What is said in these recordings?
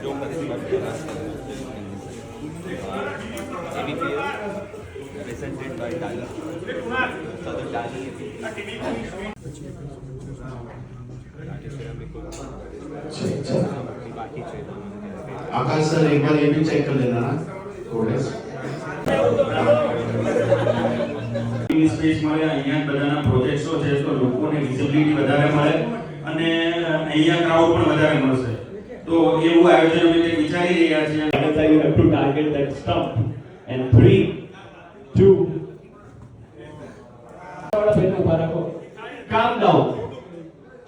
जो participated ABPL presented by Tyler. So the Tyler Akash sir एक बार ये भी चेक कर लेना ना कोडेक्स સ્પેસ મળે અહીંયા બધાના પ્રોજેક્ટ્સો છે તો લોકોને વિઝિબિલિટી વધારે મળે અને અહીંયા ક્રાઉડ પણ વધારે મળશે તો એવું આયોજન અમે વિચારી રહ્યા છીએ That's how you have to target that stump. And 3, 2. Calm down.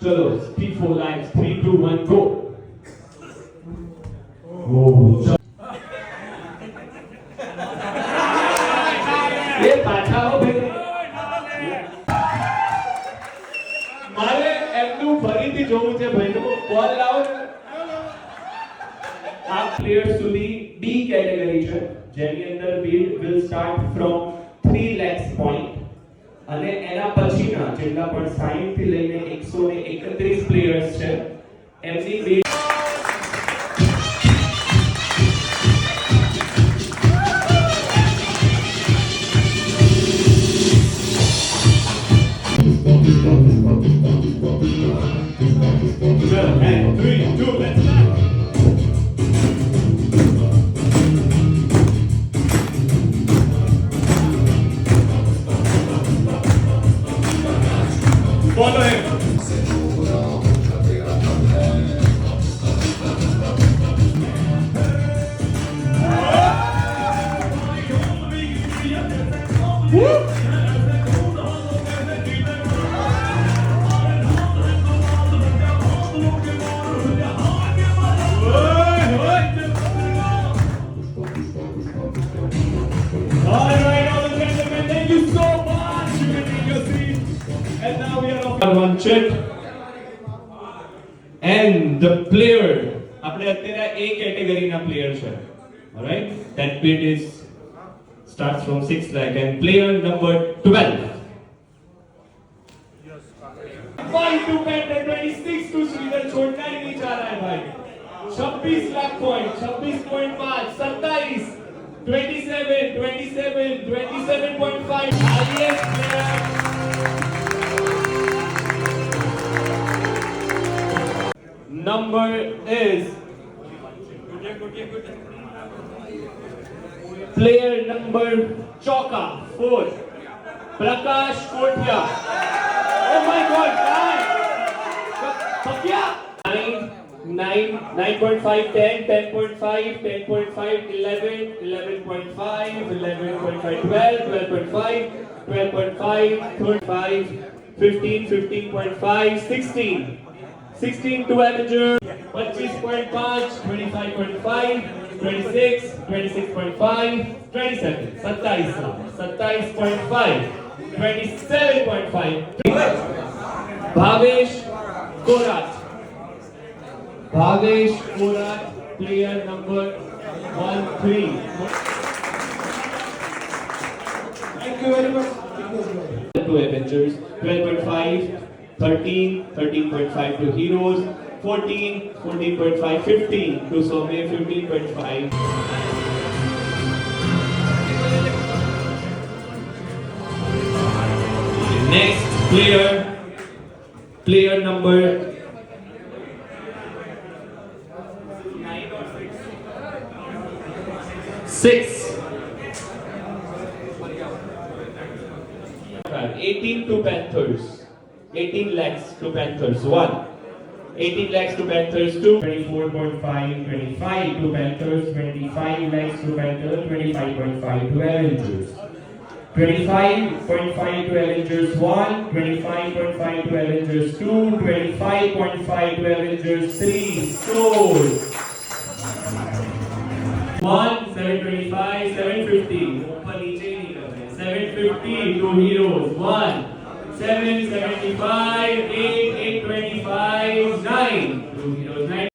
Chalo, speed 4 lines. 3, 2, 1, go. ये पाछा हो भाई मारे એમનું ફરીથી જોવું છે ભાઈનો બોલ લાવો આ પ્લેયર સુધી B કેટેગરી છે જેની અંદર bid will start from 3 lakhs point અને એના પછીના જેટલા પણ 60 થી લઈને 131 પ્લેયર્સ છે એમની bid And 3, 2, let's start. Follow him. One check and the player આપણે અત્યારે A કેટેગરીના પ્લેયર છે alright that bid is starts from 6 lakh and player number 12 5 to bet 26 to Shridhar छोड़ना ही नहीं चाह रहा है भाई 26 lakh point 26.5 27 27 27 27.5 highest player number is player number Chauka 4 Prakash Kothia oh my god 9.5 10 10.5 10.5 11 11.5 11.5 12 12.5 12.5 35 15 15.5 16 16 to amateur, 25.5, 25.5, 26, 26.5, 27, 27.5, 27.5. Bhavesh Korat. Bhavesh Korat, player number 13. Thank you very much. To Avengers, 12.5. 13, 13.5 to Heroes, 14, 14.5, 15 to Somme, 15.5. Next player number 9 or 6. 18 to Panthers. 18 lakhs to Panthers 1, 18 lakhs to Panthers 2, 24.5, 25 to Panthers, 25 lakhs to Panthers, 25.5 to Avengers, 25.5 to Avengers 1, 25.5 to Avengers 2, 25.5 to Avengers 3, sold. 1, 725, 750, ऊपर नीचे नहीं कर रहे, 750 to Heroes 1. 775, 8, 825, 9. 2 heroes, 9.